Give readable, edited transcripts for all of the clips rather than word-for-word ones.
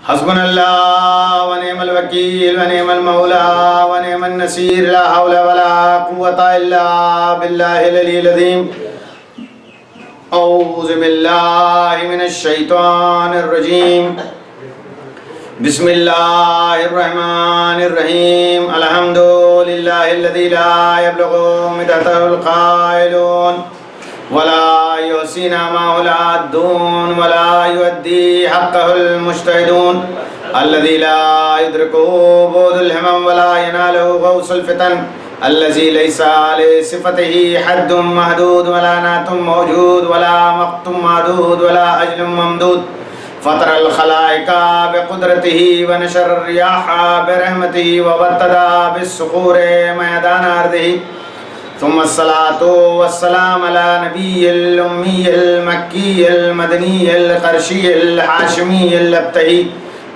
حسبنا اللہ ونعم الوکیل ونعم المولا ونعم النصیر لا حول ولا قوة الا باللہ العلی العظیم اعوذ باللہ من الشیطان الرجیم بسم اللہ الرحمن الرحیم الحمد للہ الذی لا یبلغ مدحہ القائلون ولا يحصي نعمه العادون ولا يؤدي حقه المجتهدون الذي لا يدركه بعد الهمم ولا يناله غوص الفتن الذي ليس لصفته حد محدود ولا نعت موجود ولا وقت معدود ولا أجل ممدود فطر الخلائق بقدرته ونشر الرياح برحمته وابتدى بالصخور ميدان أرضه ثم الصلاة والسلام على نبي الأمي المكي المدني القرشي الحاشمي الأبتهي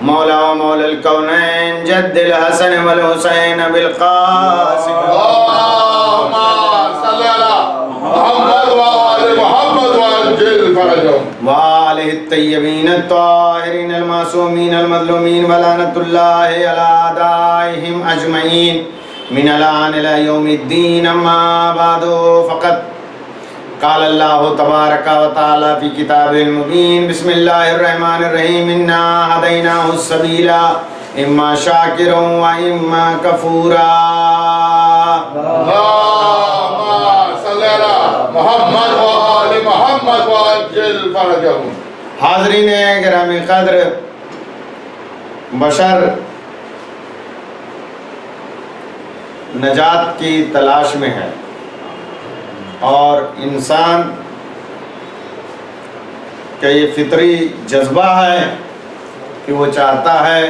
مولا ومولى الكونين جد الحسن والحسين بالقاسم اللهم صل على محمد وآل محمد وعجل فرجهم وآله الطيبين الطاهرين المعصومين المظلومين ولعنة الله على أعدائهم أجمعين من الآن إلى يوم الدين أما بعد فقد قال الله تبارك وتعالى في كتابه المبين بسم الله الرحمن الرحيم إنا هديناه السبيل إما شاكرا وإما كفورا اللهم صل على محمد وآل محمد وعجل فرجهم حاضرین گرامی قدر، بشر نجات کی تلاش میں ہے اور انسان کا یہ فطری جذبہ ہے کہ وہ چاہتا ہے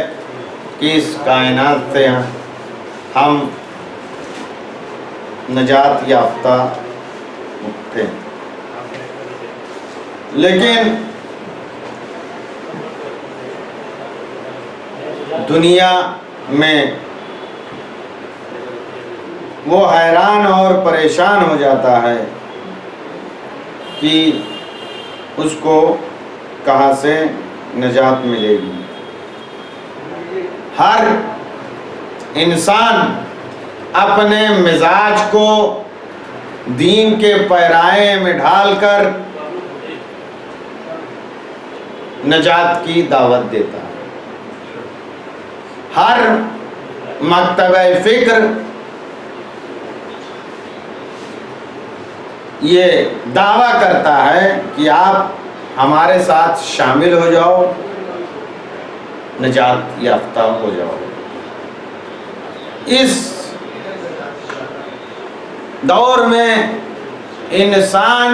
کہ اس کائنات سے ہم نجات یافتہ تھے، لیکن دنیا میں وہ حیران اور پریشان ہو جاتا ہے کہ اس کو کہاں سے نجات ملے گی۔ ہر انسان اپنے مزاج کو دین کے پیرائے میں ڈھال کر نجات کی دعوت دیتا ہے۔ ہر مکتبہ فکر یہ دعویٰ کرتا ہے کہ آپ ہمارے ساتھ شامل ہو جاؤ، نجات یافتہ ہو جاؤ۔ اس دور میں انسان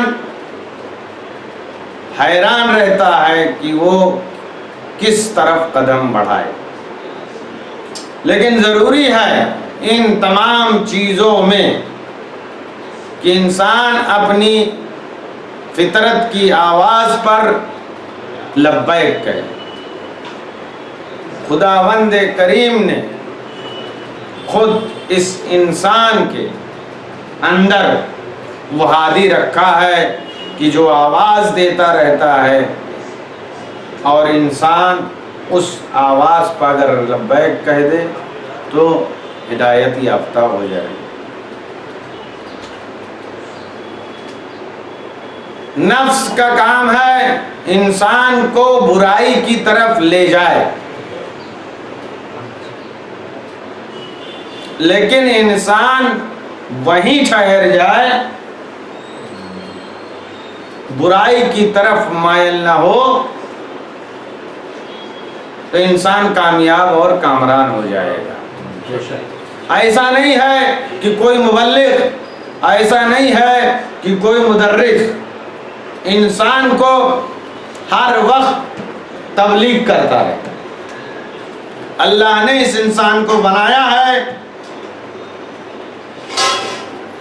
حیران رہتا ہے کہ وہ کس طرف قدم بڑھائے، لیکن ضروری ہے ان تمام چیزوں میں کہ انسان اپنی فطرت کی آواز پر لبیک کہے۔ خداوند کریم نے خود اس انسان کے اندر وہ ہادی رکھا ہے کہ جو آواز دیتا رہتا ہے اور انسان اس آواز پر اگر لبیک کہہ دے تو ہدایت یافتہ ہو جائے گی۔ نفس کا کام ہے انسان کو برائی کی طرف لے جائے، لیکن انسان وہیں ٹھہر جائے، برائی کی طرف مائل نہ ہو تو انسان کامیاب اور کامران ہو جائے گا۔ ایسا نہیں ہے کہ کوئی مبلغ، ایسا نہیں ہے کہ کوئی مدرس انسان کو ہر وقت تبلیغ کرتا ہے۔ اللہ نے اس انسان کو بنایا ہے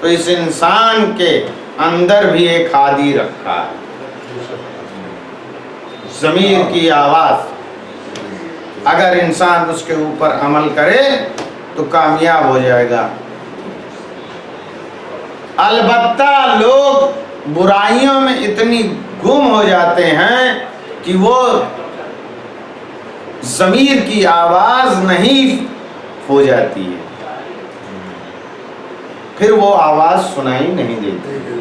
تو اس انسان کے اندر بھی ایک ہادی رکھا ہے، ضمیر کی آواز۔ اگر انسان اس کے اوپر عمل کرے تو کامیاب ہو جائے گا۔ البتہ لوگ برائیوں میں اتنی گم ہو جاتے ہیں کہ وہ ضمیر کی آواز نہیں ہو جاتی ہے، پھر وہ آواز سنائی نہیں دیتی،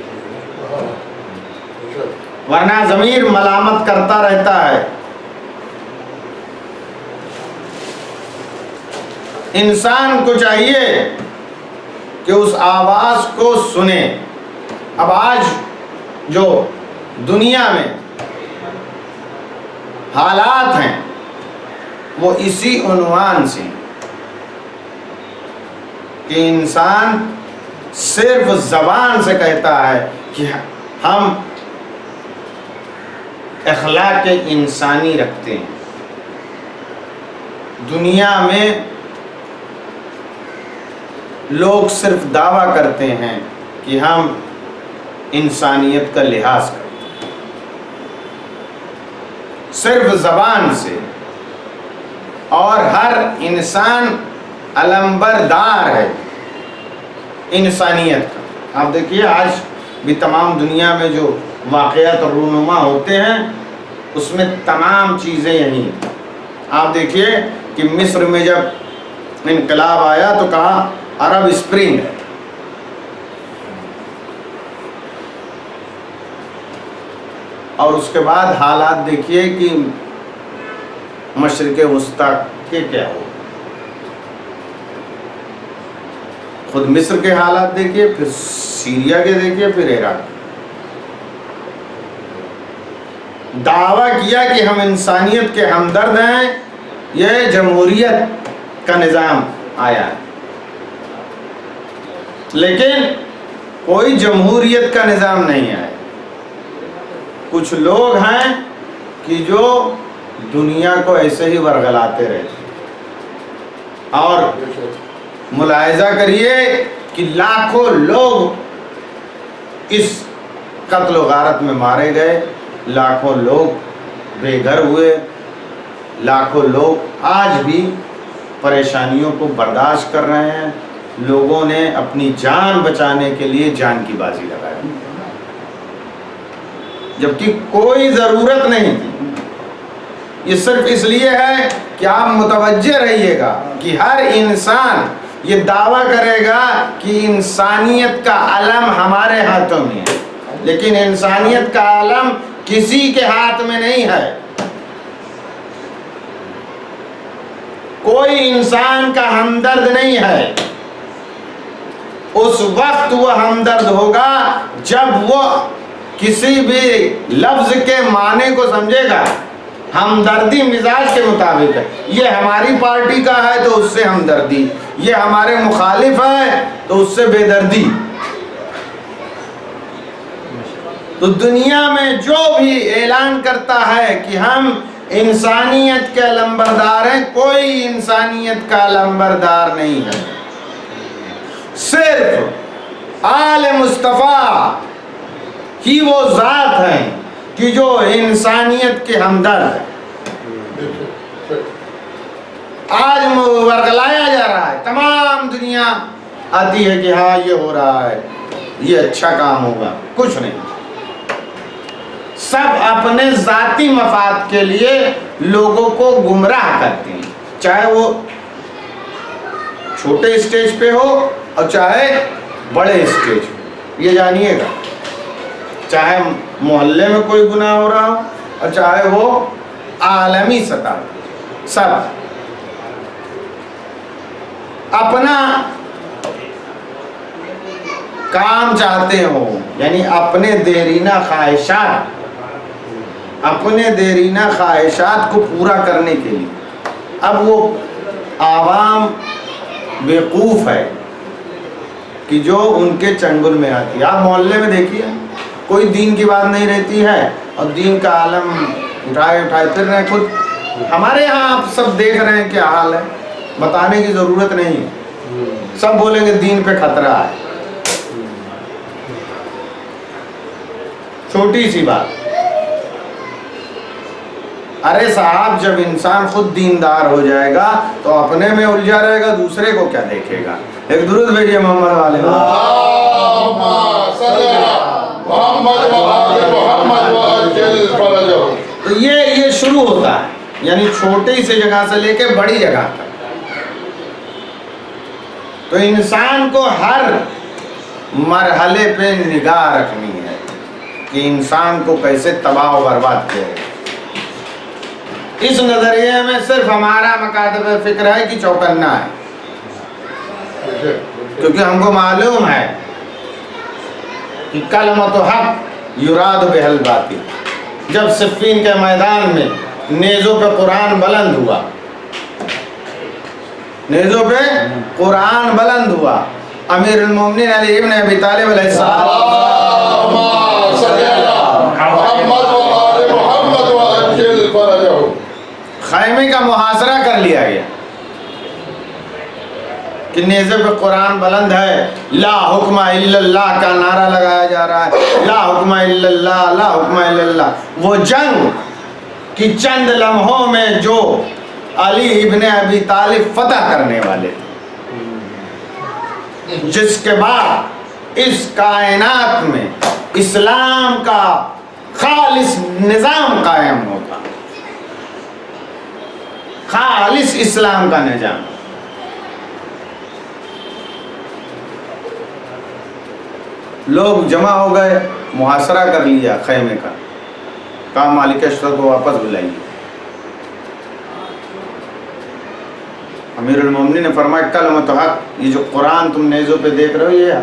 ورنہ ضمیر ملامت کرتا رہتا ہے۔ انسان کو چاہیے کہ اس آواز کو سنے۔ اب آج جو دنیا میں حالات ہیں وہ اسی عنوان سے کہ انسان صرف زبان سے کہتا ہے کہ ہم اخلاق انسانی رکھتے ہیں، دنیا میں لوگ صرف دعویٰ کرتے ہیں کہ ہم انسانیت کا لحاظ کرتے ہیں، صرف زبان سے، اور ہر انسان علمبردار ہے انسانیت کا۔ آپ دیکھیے آج بھی تمام دنیا میں جو واقعات رونما ہوتے ہیں اس میں تمام چیزیں یہی ہیں۔ آپ دیکھیے کہ مصر میں جب انقلاب آیا تو کہا عرب اسپرنگ ہے، اور اس کے بعد حالات دیکھیے کہ مشرق وسطیٰ کے کیا ہو، خود مصر کے حالات دیکھیے، پھر سیریا کے دیکھیے، پھر عراق۔ دعویٰ کیا کہ ہم انسانیت کے ہمدرد ہیں، یہ جمہوریت کا نظام آیا ہے، لیکن کوئی جمہوریت کا نظام نہیں آیا۔ کچھ لوگ ہیں کہ جو دنیا کو ایسے ہی ورگلاتے رہتے، اور ملاحظہ کریے کہ لاکھوں لوگ اس قتل و غارت میں مارے گئے، لاکھوں لوگ بے گھر ہوئے، لاکھوں لوگ آج بھی پریشانیوں کو برداشت کر رہے ہیں۔ لوگوں نے اپنی جان بچانے کے لیے جان کی بازی لگائی، جبکہ کوئی ضرورت نہیں تھی۔ یہ صرف اس لیے ہے کہ آپ متوجہ رہیے گا کہ ہر انسان یہ دعویٰ کرے گا کہ انسانیت کا علم ہمارے ہاتھوں میں ہے، لیکن انسانیت کا علم کسی کے ہاتھ میں نہیں ہے۔ کوئی انسان کا ہمدرد نہیں ہے۔ اس وقت وہ ہمدرد ہوگا جب وہ کسی بھی لفظ کے معنی کو سمجھے گا۔ ہمدردی مزاج کے مطابق ہے، یہ ہماری پارٹی کا ہے تو اس سے ہمدردی، یہ ہمارے مخالف ہے تو اس سے بے دردی۔ تو دنیا میں جو بھی اعلان کرتا ہے کہ ہم انسانیت کے علمبردار ہیں، کوئی انسانیت کا علمبردار نہیں ہے، صرف آل مصطفیٰ ہی وہ ذات ہیں کہ جو انسانیت کے ہمدرد ہے۔ آج ورگلایا جا رہا ہے، تمام دنیا آتی ہے کہ ہاں یہ ہو رہا ہے، یہ اچھا کام ہوگا، کچھ نہیں۔ سب اپنے ذاتی مفاد کے لیے لوگوں کو گمراہ کرتے ہیں، چاہے وہ چھوٹے اسٹیج پہ ہو اور چاہے بڑے اسٹیج پہ۔ یہ جانیے گا، چاہے محلے میں کوئی گناہ ہو رہا ہو اور چاہے وہ عالمی سطح، سب اپنا کام چاہتے ہو، یعنی اپنے دیرینہ خواہشات، اپنے دیرینہ خواہشات کو پورا کرنے کے لیے۔ اب وہ عوام بیوقوف ہے کہ جو ان کے چنگل میں آتی ہے۔ آپ محلے میں دیکھیے، کوئی دین کی بات نہیں رہتی ہے اور دین کا عالم اٹھائے پھر رہے ہیں۔ خود ہمارے یہاں آپ سب دیکھ رہے ہیں کیا حال ہے، بتانے کی ضرورت نہیں ہے، سب بولیں گے دین پہ خطرہ ہے۔ چھوٹی سی بات، ارے صاحب جب انسان خود دیندار ہو جائے گا تو اپنے میں الجھا رہے گا، دوسرے کو کیا دیکھے گا۔ ایک درود بھیجیے محمد والے۔ محمد وآل محمد وعجل فرجهم. تو یہ شروع ہوتا ہے، یعنی چھوٹی سی جگہ سے لے کے بڑی جگہ تک. تو انسان کو ہر مرحلے پہ نگاہ رکھنی ہے کہ انسان کو کیسے تباہ و برباد کیا ہے. اس نظریے میں صرف ہمارا مکاتب فکر ہے کہ چوکنا ہے، کیونکہ ہم کو معلوم ہے کہ کلمۃ حق یراد بہ الباطل. جب صفین کے میدان میں نیزوں پہ قرآن بلند ہوا، نیزوں پہ قرآن بلند ہوا، امیر المومنین علی ابن ابی طالب علیہ السلام اللهم صل على محمد وآل محمد وعجل فرجهم. خیمے کا محاصرہ کر لیا گیا کہ نیزے پہ قرآن بلند ہے، لا حکم الا اللہ کا نعرہ لگایا جا رہا ہے، لا حکم الا اللہ، لا حکم الا اللہ. وہ جنگ کی چند لمحوں میں جو علی ابن ابی طالب فتح کرنے والے تھے، جس کے بعد اس کائنات میں اسلام کا خالص نظام قائم ہوتا، خالص اسلام کا نظام. لوگ جمع ہو گئے، محاصرہ کر لیا خیمے کا، کہا مالک اشتر کو واپس بلائیے. امیر المومنین نے فرمایا کلمۃ حق، یہ جو قرآن تم نیزوں پہ دیکھ رہے ہو یہ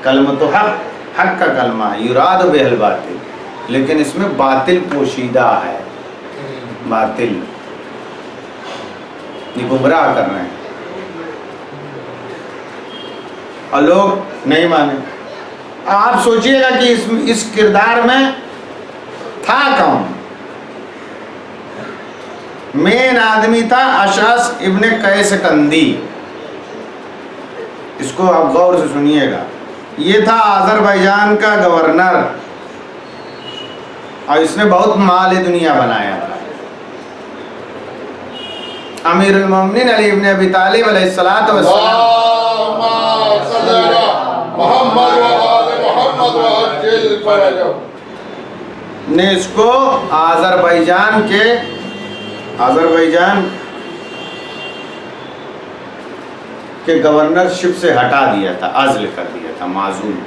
کلمۃ حق، حق کا کلمہ ہے، یراد بہ الباطل، لیکن اس میں باطل پوشیدہ ہے، باطل یہ گمراہ کر رہے ہیں اور لوگ نہیں مانے. آپ سوچئے گا کہ اس کردار میں تھا کون؟ مین آدمی تھا اشعث ابن قیس کندی. اس کو آپ غور سے سنیے گا. یہ تھا آذربائیجان کا گورنر اور اس نے بہت مال دنیا بنایا تھا. امیر المومنین علی ابن ابی طالب علیہ الصلوۃ والسلام اللهم صل على محمد وآل محمد وعجل فرجهم. نے اس کو آذربائیجان کے گورنرشپ سے ہٹا دیا تھا، عزل کر دیا تھا، معزول.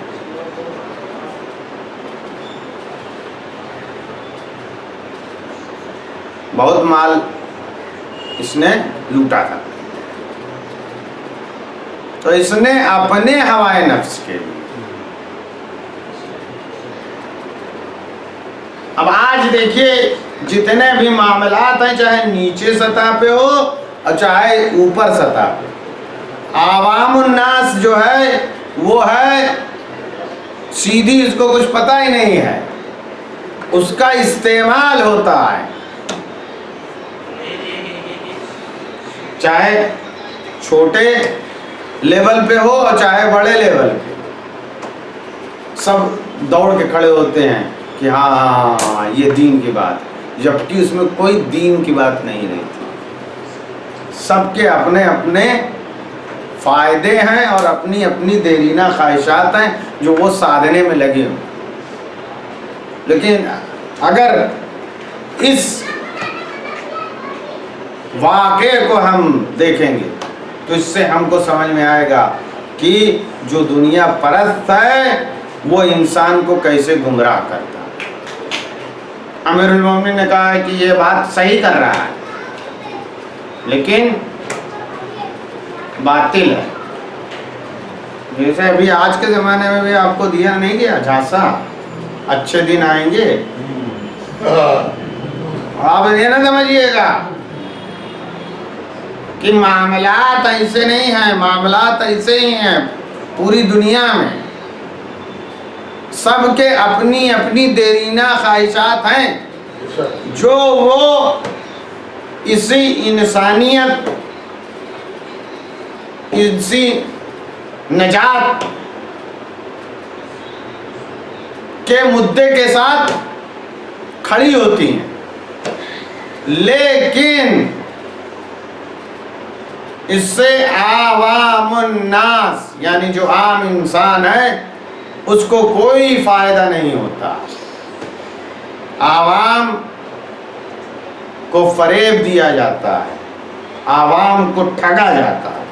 بہت مال اس نے لوٹا تھا. تو اس نے اپنے ہوائے نفس کے لیے، اب آج دیکھیے جتنے بھی معاملات ہیں، چاہے نیچے سطح پہ ہو اور چاہے اوپر سطح پہ، عوام الناس جو ہے وہ ہے سیدھی، اس کو کچھ پتہ ہی نہیں ہے، اس کا استعمال ہوتا ہے، چاہے چھوٹے لیول پہ ہو اور چاہے بڑے لیول پہ. سب دوڑ کے کھڑے ہوتے ہیں کہ ہاں ہاں ہاں یہ دین کی بات ہے، جبکہ اس میں کوئی دین کی بات نہیں رہتی. سب کے اپنے اپنے فائدے ہیں اور اپنی اپنی دیرینہ خواہشات ہیں جو وہ سادھنے میں لگے ہوں. لیکن اگر اس واقعے کو ہم دیکھیں گے تو اس سے ہم کو سمجھ میں آئے گا کہ جو دنیا پرست ہے وہ انسان کو کیسے گمراہ کرتا ہے. امیر المومنین نے کہا ہے کہ یہ بات صحیح کر رہا ہے لیکن باطل ہے. جیسے ابھی آج کے زمانے میں بھی آپ کو دیا نہیں گیا جھانسا، اچھے دن آئیں گے، آپ یہ نہ سمجھیے گا کہ معاملات ایسے نہیں ہیں، معاملات ایسے ہی ہیں پوری دنیا میں. سب کے اپنی اپنی دیرینہ خواہشات ہیں جو وہ اسی انسانیت، اسی نجات کے مدعے کے ساتھ کھڑی ہوتی ہیں. لیکن اس سے عوام الناس یعنی جو عام انسان ہے اس کو کوئی فائدہ نہیں ہوتا. عوام کو فریب دیا جاتا ہے، عوام کو ٹھگا جاتا ہے.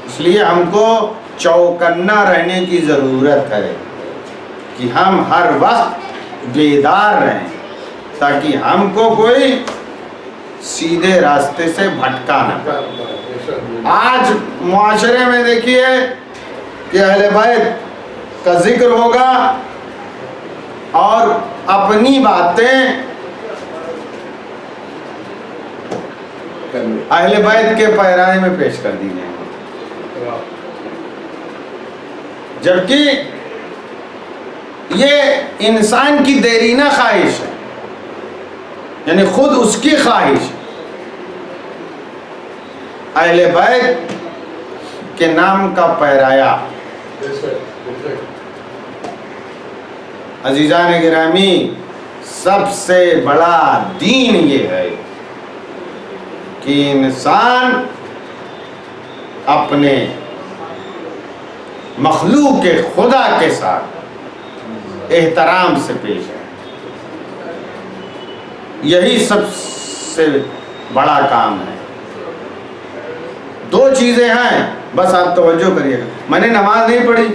اس لیے ہم کو چوکنا رہنے کی ضرورت ہے کہ ہم ہر وقت بیدار رہیں تاکہ ہم کو کوئی سیدھے راستے سے بھٹکا نہ پائے. آج معاشرے میں دیکھیے کہ اہل بیت کا ذکر ہوگا اور اپنی باتیں اہل بیت کے پیرائے میں پیش کر دی جائیں، جبکہ یہ انسان کی دیرینہ خواہش ہے، یعنی خود اس کی خواہش. اہل بیت کے نام کا پیرایا. عزیزان گرامی، سب سے بڑا دین یہ ہے کہ انسان اپنے مخلوق کے خدا کے ساتھ احترام سے پیش ہے. یہی سب سے بڑا کام ہے. دو چیزیں ہیں، بس آپ توجہ کریے گا. میں نے نماز نہیں پڑھی،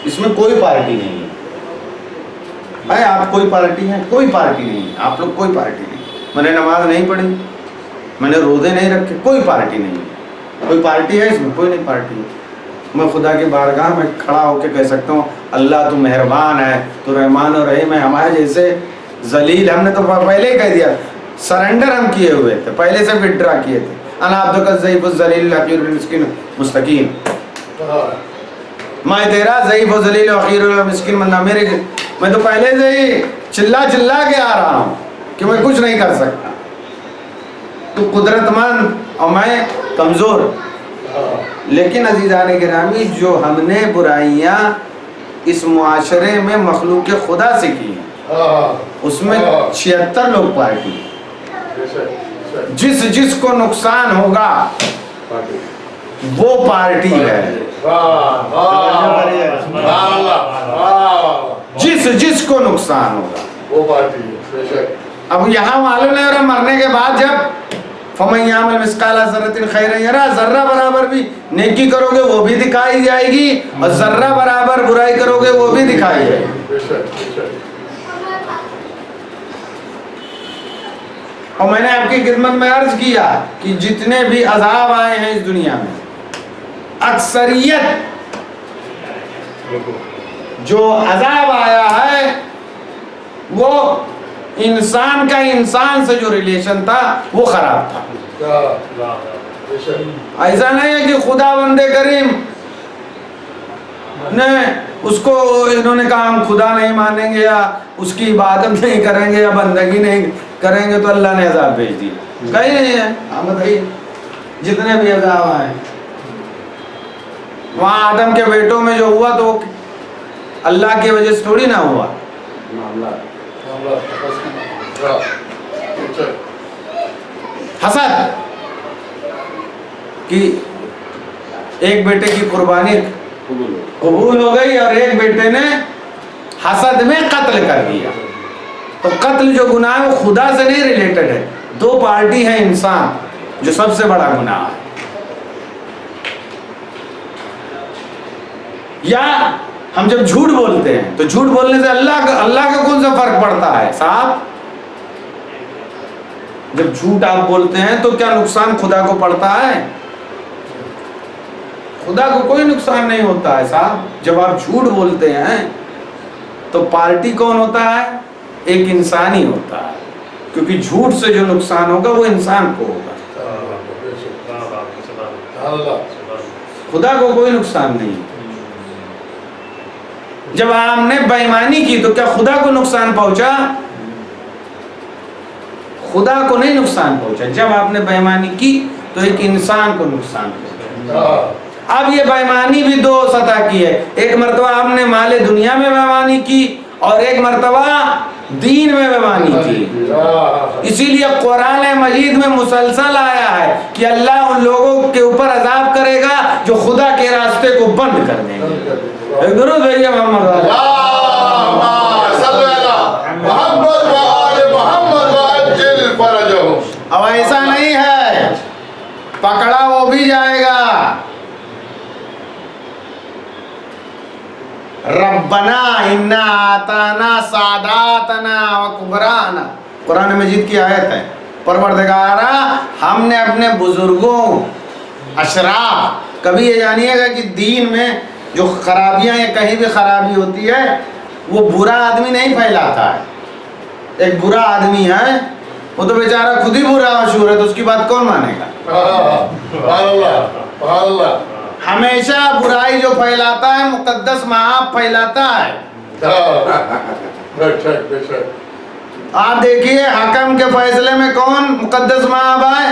اس میں کوئی پارٹی نہیں ہے. بھائی آپ کوئی پارٹی ہے؟ کوئی پارٹی نہیں ہے. آپ لوگ کوئی پارٹی نہیں. میں نے نماز نہیں پڑھی، میں نے روزے نہیں رکھے، کوئی پارٹی نہیں ہے. کوئی پارٹی ہے اس میں؟ کوئی نہیں پارٹی ہے. میں خدا کی بارگاہ میں کھڑا ہو کے کہہ سکتا ہوں اللہ تو مہربان ہے، تو رحمان و رحیم ہے. ہمارے جیسے ذلیل، ہم نے تو پہلے ہی کہہ دیا، سرنڈر ہم کیے ہوئے تھے، پہلے سے وڈرا کیے تھے. انا عبدک الضعیف الذلیل الحقیر المسکین مستقیم. میں تیرا ضعیف و ذلیل و حقیر و مسکین بندہ، میں تو پہلے سے ہی چلا کے آ رہا ہوں کہ میں کچھ نہیں کر سکتا. تو قدرت مند اور میں کمزور. لیکن عزیزان گرامی، جو ہم نے برائیاں اس معاشرے میں مخلوق خدا سے کی ہیں، اس میں 76 لوگ پارٹی. جس کو نقصان ہوگا وہ پارٹی ہے. جس کو نقصان ہوگا وہ پارٹی. اب یہاں معلوم نہیں ہو رہا، مرنے کے بعد جب فَمَن يَعْمَلْ مِثْقَالَ ذَرَّةٍ خَيْرًا يَرَهُ، ذرہ برابر بھی نیکی کرو گے وہ بھی دکھائی جائے گی، اور ذرہ برابر برائی کرو گے وہ بھی دکھائی جائے گی. اور میں نے آپ کی خدمت میں عرض کیا کہ جتنے بھی عذاب آئے ہیں اس دنیا میں، اکثریت جو عذاب آیا ہے وہ انسان کا انسان سے جو ریلیشن تھا وہ خراب تھا. ایسا نہیں ہے کہ خدا بندے کریم نے اس کو انہوں نے کہا ہم خدا نہیں مانیں گے یا اس کی عبادت نہیں کریں گے یا بندگی نہیں کریں گے تو اللہ نے عذاب بھیج دیا. کہیں نہیں ہے. ہاں بتائیے، جتنے بھی عذاب آئے وہاں آدم کے بیٹوں میں جو ہوا تو اللہ کی وجہ سے تھوڑی نہ ہوا. حسد کہ ایک بیٹے کی قربانی قبول ہو گئی اور ایک بیٹے نے حسد میں قتل کر دیا. تو قتل جو گناہ ہے وہ خدا سے نہیں ریلیٹڈ ہے. دو پارٹی ہے انسان جو سب سے بڑا گناہ ہے. یا ہم جب جھوٹ بولتے ہیں تو جھوٹ بولنے سے اللہ کا کون سا فرق پڑتا ہے صاحب؟ جب جھوٹ آپ بولتے ہیں تو کیا نقصان خدا کو پڑتا ہے؟ خدا کو کوئی نقصان نہیں ہوتا ہے صاحب. جب آپ جھوٹ بولتے ہیں تو پارٹی کون ہوتا ہے؟ ایک انسان ہی ہوتا ہے، کیونکہ جھوٹ سے جو نقصان ہوگا وہ انسان کو ہوگا، خدا کو کوئی نقصان نہیں. جب آپ نے بے ایمانی کی تو کیا خدا کو نقصان پہنچا؟ خدا کو نہیں نقصان پہنچا. جب آپ نے بے ایمانی کی تو ایک انسان کو نقصان پہنچا. اب یہ بے ایمانی بھی دو سطح کی ہے. ایک مرتبہ آپ نے مال دنیا میں بے ایمانی کی اور ایک مرتبہ دین میں بیمانی تھی. اسی لیے قرآن مجید میں مسلسل آیا ہے کہ اللہ ان لوگوں کے اوپر عذاب کرے گا جو خدا کے راستے کو بند کر دیں گے. ایک درود بھیجیے محمد اب ایسا نہیں ہے پکڑا وہ بھی جائے گا. ربنا انا آتانا ساداتنا و کبرانا، قرآن مجید کی آیت ہے. پروردگارا ہم نے اپنے بزرگوں اشراف، کبھی یہ جانیے گا کہ دین میں جو خرابیاں یا کہیں بھی خرابی ہوتی ہے وہ برا آدمی نہیں پھیلاتا ہے. ایک برا آدمی ہے وہ تو بیچارہ خود ہی برا مشہور ہے تو اس کی بات کون مانے گا. ہمیشہ برائی جو پھیلاتا ہے مقدس معاف پھیلاتا ہے. آپ دیکھیے حکم کے فیصلے میں کون مقدس معاف ہے؟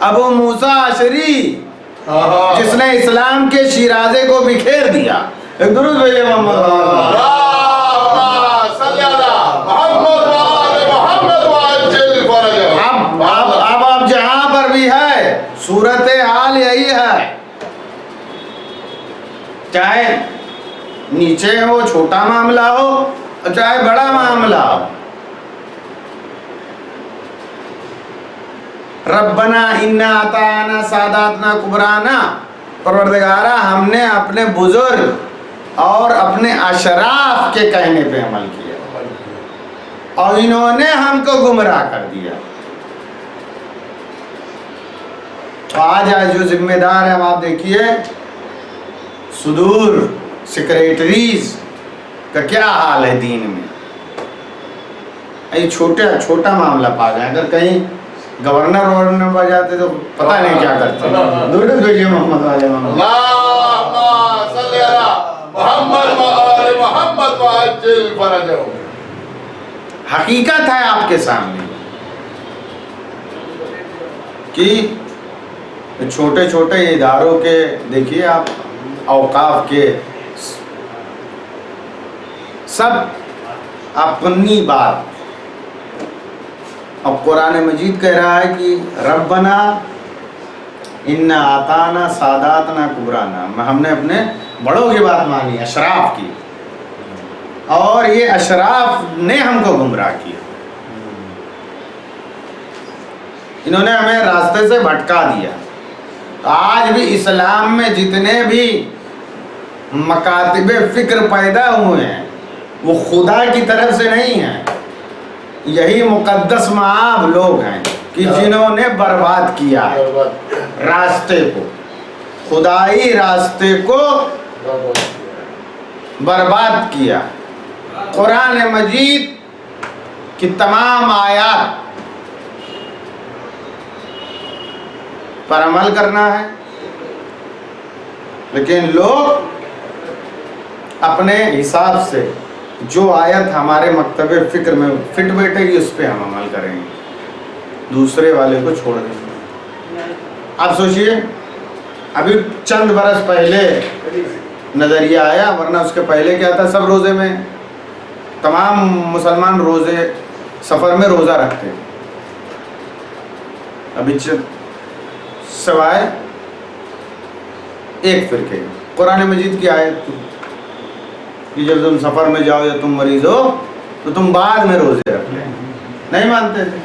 ابو موسیٰ اشعری، جس نے اسلام کے شیرازے کو بکھیر دیا. ایک درود بھیجیے محمد. اب آپ جہاں پر بھی ہے صورتحال یہی ہے، چاہے نیچے ہو چھوٹا معاملہ ہو چاہے بڑا معاملہ ہو. ربنا انا آتانا ساداتنا کبرانا، پروردگارا ہم نے اپنے بزرگ اور اپنے اشراف کے کہنے پہ عمل کیا اور انہوں نے ہم کو گمراہ کر دیا. آج جو ذمہ دار ہے آپ دیکھیے صدور سیکریٹریز کا کیا حال ہے دین میں. یہ چھوٹا معاملہ پا جائے، اگر کہیں گورنر پا جاتے تو پتہ نہیں کیا کرتے. درود بھیجیے محمد والے محمد. حقیقت ہے آپ کے سامنے کہ چھوٹے چھوٹے اداروں کے دیکھیے آپ، اوقاف کے سب اپنی بات. اب قرآن مجید کہہ رہا ہے کہ ربنا انا آتانا ساداتنا کبرانا، ہم نے اپنے بڑوں کی بات مانی، اشراف کی، اور یہ اشراف نے ہم کو گمراہ کیا. انہوں نے ہمیں راستے سے بھٹکا دیا. آج بھی اسلام میں جتنے بھی مکاتب فکر پیدا ہوئے ہیں وہ خدا کی طرف سے نہیں ہیں، یہی مقدس معاب لوگ ہیں کہ جنہوں نے برباد کیا ہے راستے کو، خدائی راستے کو برباد کیا. قرآن مجید کی تمام آیات پر عمل کرنا ہے، لیکن لوگ اپنے حساب سے جو آیت ہمارے مکتب فکر میں فٹ بیٹھے گی اس پہ ہم عمل کریں گے، دوسرے والے کو چھوڑ دیں گے. آپ سوچئے ابھی چند برس پہلے نظریہ آیا، ورنہ اس کے پہلے کیا تھا، سب روزے میں، تمام مسلمان روزے سفر میں روزہ رکھتے ہیں. ابھی سوائے ایک فرقے، قرآن مجید کی آیت کہ جب تم سفر میں جاؤ یا تم مریض ہو تو تم بعد میں روزے رکھ لیں، نہیں مانتے تھے.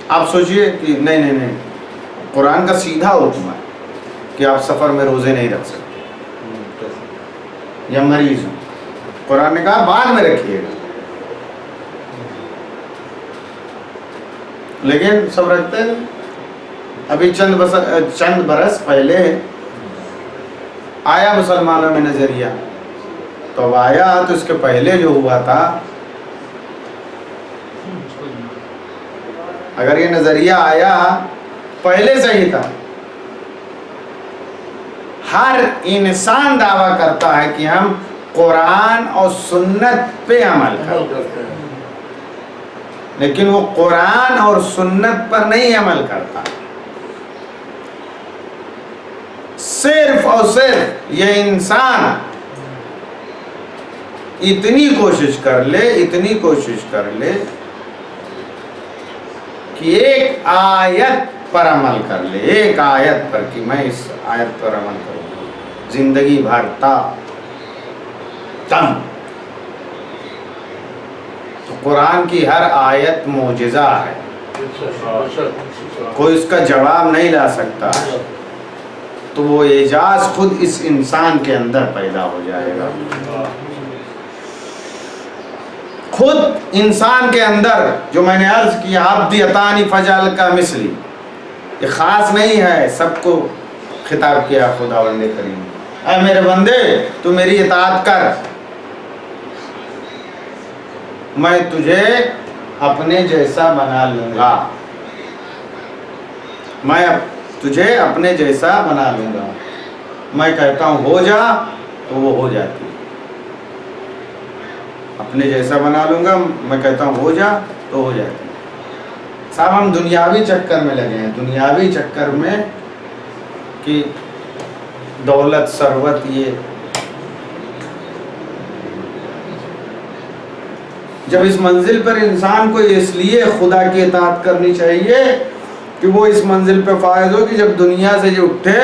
آپ سوچئے کہ نہیں قرآن کا سیدھا حکم ہے کہ آپ سفر میں روزے نہیں رکھ سکتے یا مریض ہو. قرآن نے کہا بعد میں رکھیے گا، لیکن سب رکھتے ہیں. ابھی چند برس پہلے آیا مسلمانوں میں نظریہ، تو اب آیا تو اس کے پہلے جو ہوا تھا، اگر یہ نظریہ آیا پہلے سے ہی تھا. ہر انسان دعویٰ کرتا ہے کہ ہم قرآن اور سنت پہ عمل کرتے ہیں، لیکن وہ قرآن اور سنت پر نہیں عمل کرتا. صرف اور صرف یہ انسان اتنی کوشش کر لے کہ ایک آیت پر عمل کر لے، ایک آیت پر، کہ میں اس آیت پر عمل کروں زندگی بھر تا تم. تو قرآن کی ہر آیت معجزہ ہے، کوئی اس کا جواب نہیں لا سکتا. تو وہ اعجاز خود اس انسان کے اندر پیدا ہو جائے گا، خود انسان کے اندر. جو میں نے عرض کیا عبدی اتانی فجعل کا مثلی، یہ خاص نہیں ہے، سب کو خطاب کیا خداوند کریم. اے میرے بندے تو میری اطاعت کر، میں تجھے اپنے جیسا بنا لوں گا، میں تجھے اپنے جیسا بنا لوں گا. میں کہتا ہوں ہو جا تو وہ ہو جاتی ہے، اپنے جیسا بنا لوں گا، میں کہتا ہوں ہو جا تو ہو جاتی ہے. صاحب ہم دنیاوی چکر میں لگے ہیں، دنیاوی چکر میں کہ دولت ثروت. یہ جب اس منزل پر انسان کو اس لیے خدا کی اطاعت کرنی چاہیے کہ وہ اس منزل پہ فائز ہو کہ جب دنیا سے یہ اٹھے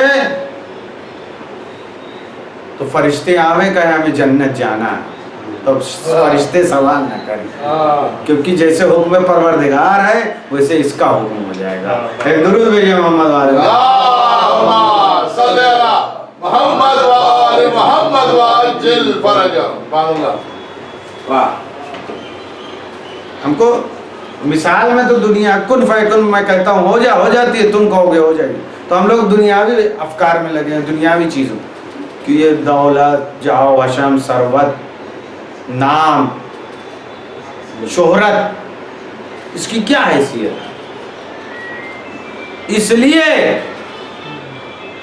تو فرشتے آویں کہیں ہمیں جنت جانا ہے، تو فرشتے سوال نہ کریں، کیونکہ جیسے حکم پروردگار ہے ویسے اس کا حکم ہو جائے گا. ایک درود بھیجئے محمد والے اللہم صلی علی محمد و آل محمد وعجل فرجهم. واہ. ہم کو مثال میں تو دنیا کن فیکن میں کہتا ہوں ہو جاتی ہے، تم کہو گے ہو جائے گی. تو ہم لوگ دنیاوی افکار میں لگے ہیں، دنیاوی چیزوں کہ یہ دولت، جاہ و حشم، ثروت، نام، شہرت، اس کی کیا حیثیت؟ اس لیے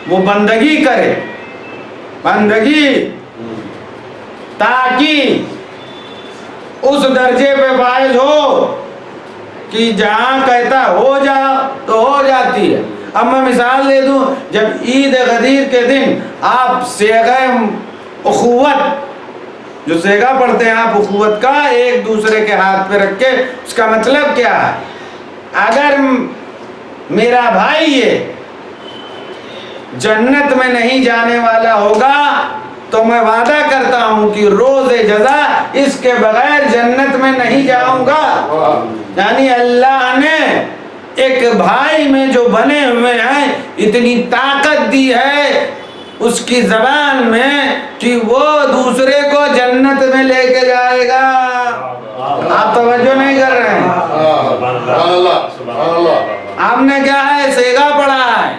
وہ بندگی کرے، بندگی تاکہ اس درجے پہ فائز ہو کہ جہاں کہتا ہو جا تو ہو جاتی ہے. اب میں مثال دے دوں، جب عید غدیر کے دن آپ صیغہ اخوت، جو صیغہ پڑھتے ہیں آپ اخوت کا ایک دوسرے کے ہاتھ پہ رکھ کے، اس کا مطلب کیا ہے؟ اگر میرا بھائی یہ جنت میں نہیں جانے والا ہوگا تو میں وعدہ کرتا ہوں کہ روز جزا اس کے بغیر جنت میں نہیں جاؤں گا. یعنی اللہ نے ایک بھائی میں جو بنے ہوئے ہیں اتنی طاقت دی ہے اس کی زبان میں کہ وہ دوسرے کو جنت میں لے کے جائے گا. آپ توجہ نہیں کر رہے ہیں. آپ نے کیا ہے صیغہ پڑھا ہے.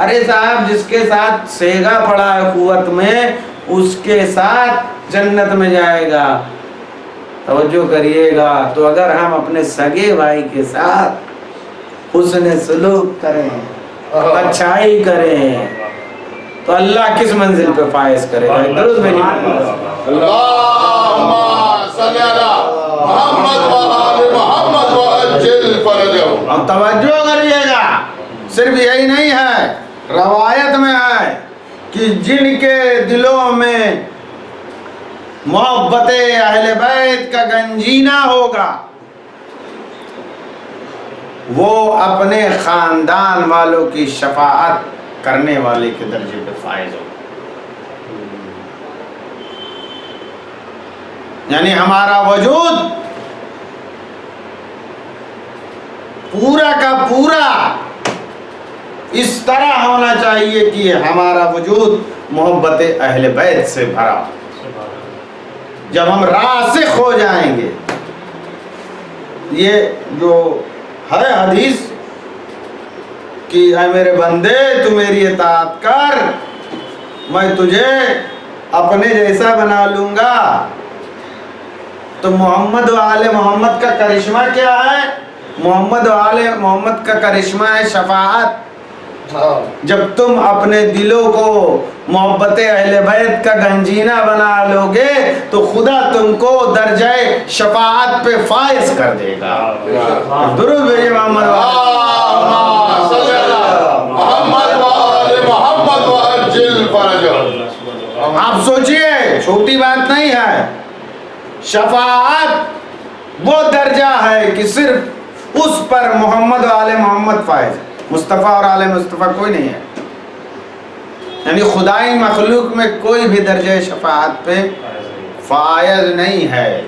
ارے صاحب جس کے ساتھ صیغہ پڑھا ہے قوت میں اس کے ساتھ جنت میں جائے گا. توجہ کریے گا. تو اگر ہم اپنے سگے بھائی کے ساتھ حسن سلوک کریں، اچھائی کریں تو اللہ کس منزل پہ فائز کرے گا. درود بھیجئے. اللہم صلی علی محمد و آل محمد وعجل فرجهم. اب توجہ کریے گا. صرف یہی نہیں ہے، روایت میں ہے کہ جن کے دلوں میں محبت اہل بیت کا گنجینہ ہوگا وہ اپنے خاندان والوں کی شفاعت کرنے والے کے درجے پہ فائز ہوگا. یعنی ہمارا وجود پورا کا پورا اس طرح ہونا چاہیے کہ ہمارا وجود محبت اہل بیت سے بھرا. جب ہم راسخ ہو جائیں گے، یہ جو ہے حدیث کہ اے میرے بندے تو میری اطاعت کر، میں تجھے اپنے جیسا بنا لوں گا. تو محمد و آل محمد کا کرشمہ کیا ہے؟ محمد و آل محمد کا کرشمہ ہے شفاعت. جب تم اپنے دلوں کو محبت اہل بیت کا گنجینہ بنا لو گے تو خدا تم کو درجہ شفاعت پہ فائز کر دے گا. درود بھیجئے محمد صلی علی محمد و آل محمد وعجل فرجهم. آپ سوچئے چھوٹی بات نہیں ہے. شفاعت وہ درجہ ہے کہ صرف اس پر محمد و آل محمد فائز ہے، مصطفیٰ اور آل مصطفیٰ کوئی نہیں ہے. یعنی خدائی مخلوق میں کوئی بھی درجہ شفاعت پہ فائز نہیں ہے.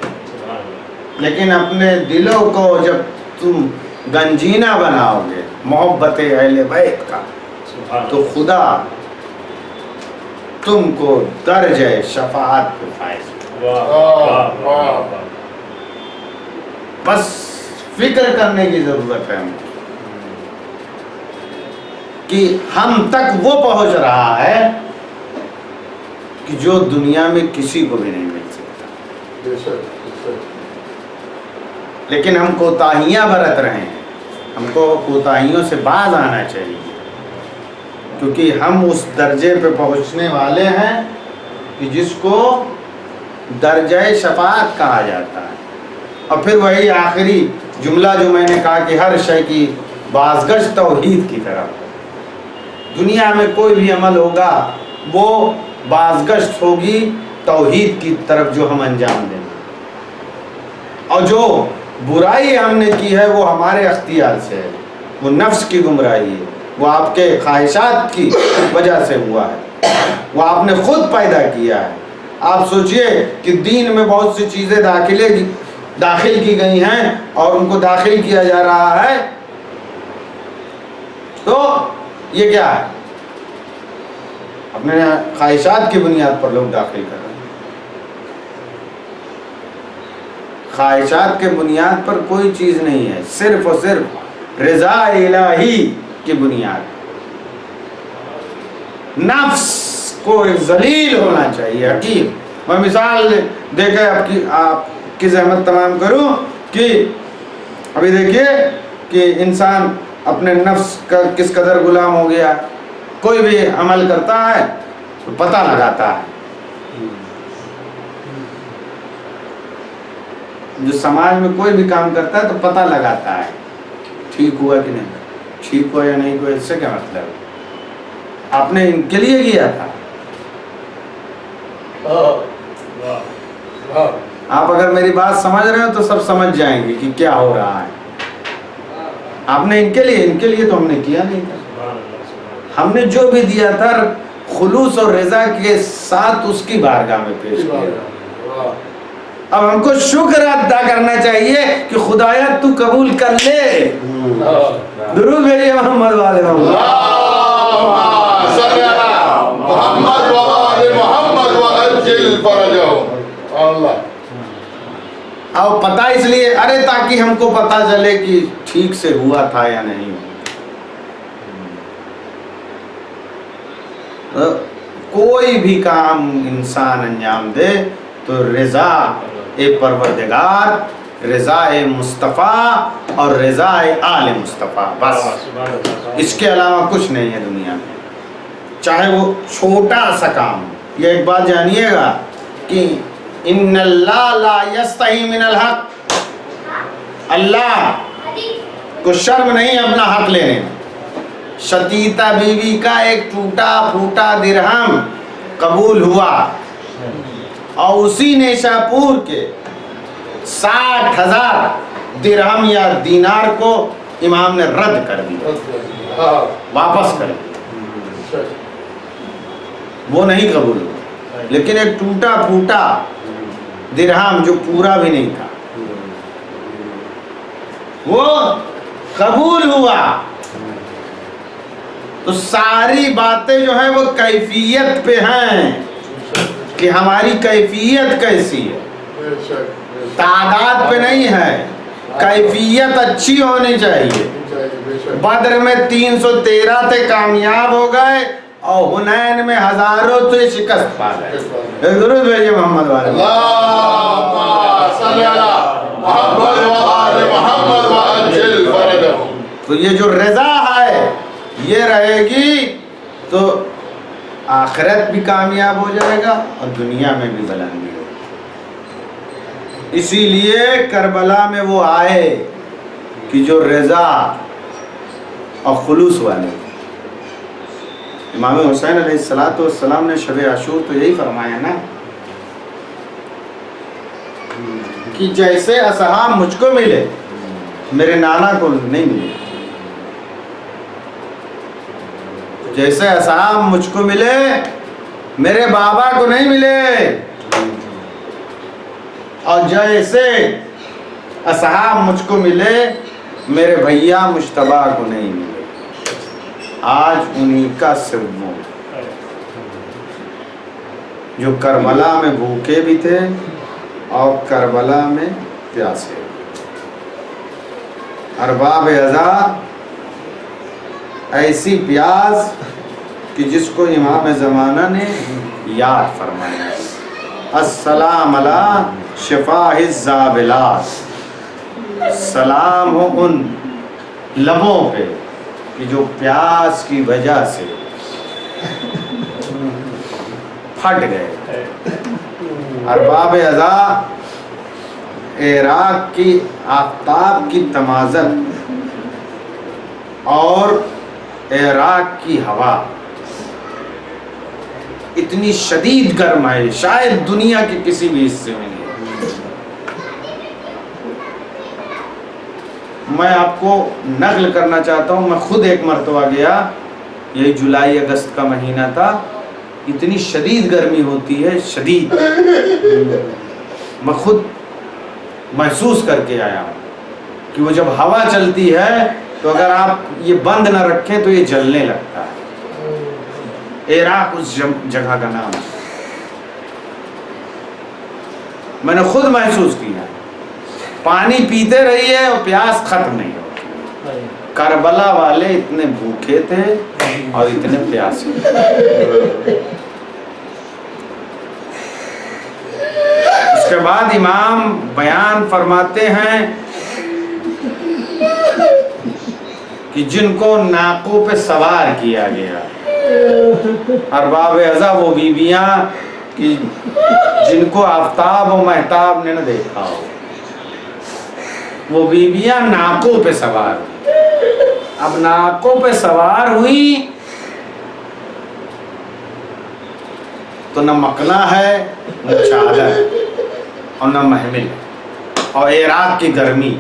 لیکن اپنے دلوں کو جب تم گنجینہ بناؤ گے محبت اہل بیت کا تو خدا تم کو درجہ شفاعت پہ فائز. بس فکر کرنے کی ضرورت ہے ہم کہ ہم تک وہ پہنچ رہا ہے کہ جو دنیا میں کسی کو بھی نہیں مل سکتا. لیکن ہم کوتاہیاں برت رہے ہیں. ہم کو کوتاہیوں سے باز آنا چاہیے کیونکہ ہم اس درجے پہ پہنچنے والے ہیں کہ جس کو درجہ شفاعت کہا جاتا ہے. اور پھر وہی آخری جملہ جو میں نے کہا کہ ہر شے کی بازگشت توحید کی طرف. دنیا میں کوئی بھی عمل ہوگا وہ بازگشت ہوگی توحید کی طرف جو ہم انجام دیں. اور جو برائی ہم نے کی ہے وہ ہمارے اختیار سے ہے، وہ نفس کی گمراہی ہے، وہ آپ کے خواہشات کی وجہ سے ہوا ہے، وہ آپ نے خود پیدا کیا ہے. آپ سوچئے کہ دین میں بہت سی چیزیں داخل کی گئی ہیں اور ان کو داخل کیا جا رہا ہے، تو یہ کیا ہے؟ اپنے خواہشات کی بنیاد پر لوگ داخل کر رہے ہیں. خواہشات کے بنیاد پر کوئی چیز نہیں ہے، صرف اور صرف رضا الہی کی بنیاد. نفس کو ذلیل ہونا چاہیے. حکیم میں مثال دے کے آپ کی زحمت تمام کروں کہ ابھی دیکھیے کہ انسان اپنے نفس کا کس قدر غلام ہو گیا. کوئی بھی عمل کرتا ہے تو پتہ لگاتا ہے. جو سماج میں کوئی بھی کام کرتا ہے تو پتہ لگاتا ہے ٹھیک ہوا کہ نہیں، ٹھیک ہوا یا نہیں ہوا. اس سے کیا مطلب ہے؟ آپ نے ان کے لیے کیا تھا. آپ اگر میری بات سمجھ رہے ہو تو سب سمجھ جائیں گے کہ کیا ہو رہا ہے. آپ نے ان کے لیے تو ہم نے کیا نہیں تھا. ہم نے جو بھی دیا تھا خلوص اور رضا کے ساتھ اس کی بارگاہ میں پیش کیا. اب ہم کو شکر ادا کرنا چاہیے کہ خدایا تو قبول کر لے. درود بھیجیے محمد والے محمد. اب پتہ اس لیے ارے تاکہ ہم کو پتہ چلے کہ ٹھیک سے ہوا تھا یا نہیں. کوئی بھی کام انسان انجام دے تو رضا پروردگار، رضا مصطفیٰ اور رضا آل مصطفیٰ، بس اس کے علاوہ کچھ نہیں ہے دنیا میں. چاہے وہ چھوٹا سا کام. یہ ایک بات جانیے گا کہ ان اللہ لا یستحی من الحق، اللہ کو شرم نہیں اپنا حق لینے. شتیتا بیوی کا ایک ٹوٹا پھوٹا درہم قبول ہوا اور اسی نیشاپور کے 60,000 درہم یا دینار کو امام نے رد کر دیا، واپس کر دیا. وہ نہیں قبول ہوا. لیکن ایک ٹوٹا پھوٹا درہم جو پورا بھی نہیں تھا وہ قبول ہوا. تو ساری باتیں جو ہیں وہ کیفیت پہ ہیں کہ ہماری کیفیت کیسی ہے، تعداد پہ نہیں ہے. کیفیت اچھی ہونی چاہیے. بدر میں 313 تھے کامیاب ہو گئے اور حنین میں ہزاروں تھے شکست پا گئے. درود بھیجیے محمد والے. تو یہ جو رضا ہے یہ رہے گی تو آخرت بھی کامیاب ہو جائے گا اور دنیا میں بھی بلندی ہوگی. اسی لیے کربلا میں وہ آئے کہ جو رضا اور خلوص والے. امام حسین علیہ السلام نے شب عاشور تو یہی فرمایا نا کہ جیسے اصحاب مجھ کو ملے میرے نانا کو نہیں ملے، جیسے اصحاب مجھ کو ملے میرے بابا کو نہیں ملے، اور جیسے اصحاب مجھ کو ملے میرے بھیا مجتبیٰ کو نہیں ملے۔ آج انہی کا سبب جو کربلا میں بھوکے بھی تھے اور کربلا میں پیاسے۔ ارباب ازا ایسی پیاس کہ جس کو امام زمانہ نے یاد فرمایا، السلام علی شفاہ الزابلات، سلام ہو ان لبوں پہ کہ جو پیاس کی وجہ سے پھٹ گئے۔ ارباب ازا عراق کی آفتاب کی تمازت اور عراق کی ہوا اتنی شدید گرم ہے، شاید دنیا کے کسی بھی حصے میں نہیں۔ میں آپ کو نقل کرنا چاہتا ہوں، میں خود ایک مرتبہ گیا، یہی جولائی اگست کا مہینہ تھا، اتنی شدید گرمی ہوتی ہے، شدید، میں خود محسوس کر کے آیا ہوں کہ وہ جب ہوا چلتی ہے تو اگر آپ یہ بند نہ رکھیں تو یہ جلنے لگتا ہے۔ عراق اس جگہ کا نام ہے، میں نے خود محسوس کیا۔ پانی پیتے رہیے اور پیاس ختم نہیں ہوتی۔ کربلا والے اتنے بھوکے تھے اور اتنے پیاسے۔ اس کے بعد امام بیان فرماتے ہیں کہ جن کو ناقوں پہ سوار کیا گیا، ارباب ازا وہ بیویاں کہ جن کو آفتاب و مہتاب نے نہ دیکھا ہو، وہ بیویاں ناقوں پہ سوار ہوئی۔ اب ناقوں پہ سوار ہوئی تو نہ مکنا ہے، نہ چادر اور نہ محمل، اور عراق کی گرمی۔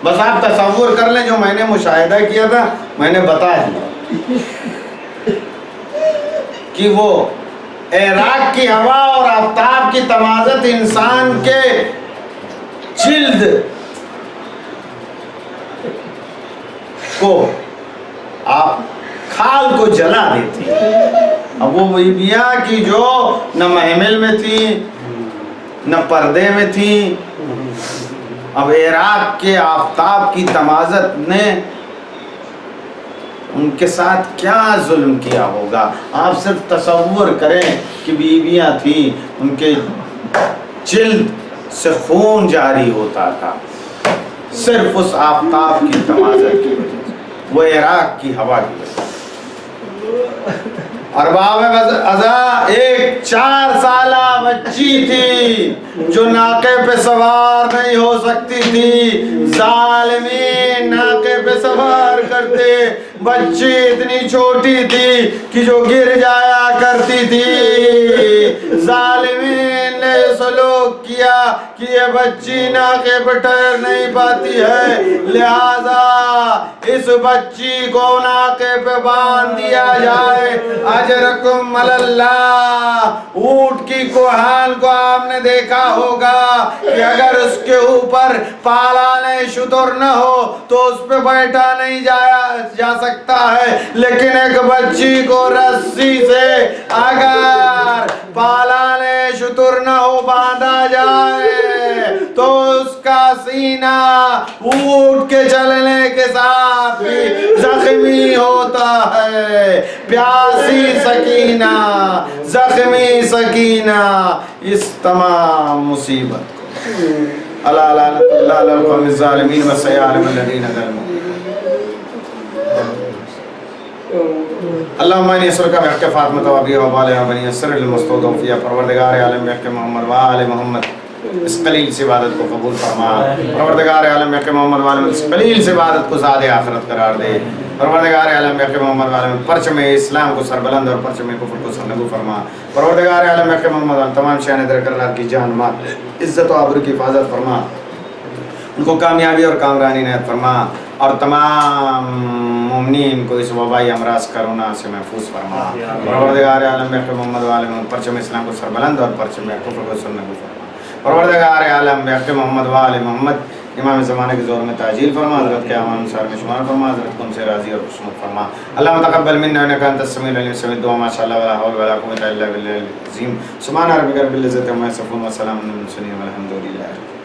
بس آپ تصور کر لیں جو میں نے مشاہدہ کیا تھا، میں نے بتا دیا کہ وہ عراق کی ہوا اور آفتاب کی تمازت انسان کے جلد کو آپ کھال کو جلا دیتی۔ اب وہ بیویاں کی جو نہ محمل میں تھی نہ پردے میں تھی، اب عراق کے آفتاب کی تمازت نے ان کے ساتھ کیا ظلم کیا ہوگا۔ آپ صرف تصور کریں کہ بیویاں تھیں، ان کے جلد سے خون جاری ہوتا تھا صرف اس آفتاب کی تمازت کی وجہ سے، وہ عراق کی ہوا کی وجہ سے۔ ارباب ازا ایک 4 سالہ بچی تھی جو ناقے پہ سوار نہیں ہو سکتی تھی، ظالمین ناقے پہ سوار کرتے، بچی اتنی چھوٹی تھی کہ جو گر جایا کرتی تھی، ظالمین نے سلوک کیا کہ یہ بچی ناقے پہ ٹھہر نہیں پاتی ہے، لہذا اس بچی کو ناقے پہ باندھ دیا جائے۔ اجرکم اللہ، اونٹ کی کوہان کو آپ نے دیکھا ہوگا کہ اگر اس کے اوپر پالان شتر نہ ہو تو اس پہ بیٹھا نہیں جا سکتا ہے، لیکن ایک بچی کو رسی سے اگر پالان شتر نہ ہو باندھا جائے تو اس کا سینہ اونٹ کے چلنے کے ساتھ بھی زخمی ہوتا ہے۔ پیاسی سکینہ، زخمی سکینہ، اس تمام مصیبت کو اللہ لعنت اللہ علی القوم الظالمین و سیعلم الذین ظلموا۔ اللہم انی اسألک بحق فاطمہ و ابی و بالہ و بنی السر المستودع فیہ، پروردگار عالم بحق محمد و آل محمد اس قلیل سے عبادت کو قبول فرما پروردگار عالم حق محمد والے اس قلیل سے عبادت کو زاد آخرت قرار دے پروردگار عالم حق محمد والے پرچم اسلام کو سربلند اور پرچم کفر کو سرنگو فرما پروردگار عالم حق محمد والے تمام شان درکرار کی جان مال عزت و آبرو کی حفاظت فرما ان کو کامیابی اور کامرانی عنایت فرما اور تمام مومنین کو اس وبائی امراض کرونا سے محفوظ فرما پروردگار عالم حق محمد والے پرچم اسلام کو سربلند اور پرچم کفر کو سرنگو فرما پروردگار عالم حق محمد والے محمد امام زمانے کے زور میں تعجیل فرما حضرت کے امان انصار میں شمار فرما حضرت کو ان سے راضی اور خوشنود فرما اللہ تقبل منا انک انت السمیع العلیم سمیع الدعاء ما شاء اللہ ولا حول ولا قوة الا بالله العظیم سبحان ربک رب العزة عما یصفون وسلام علی المرسلین والحمد للہ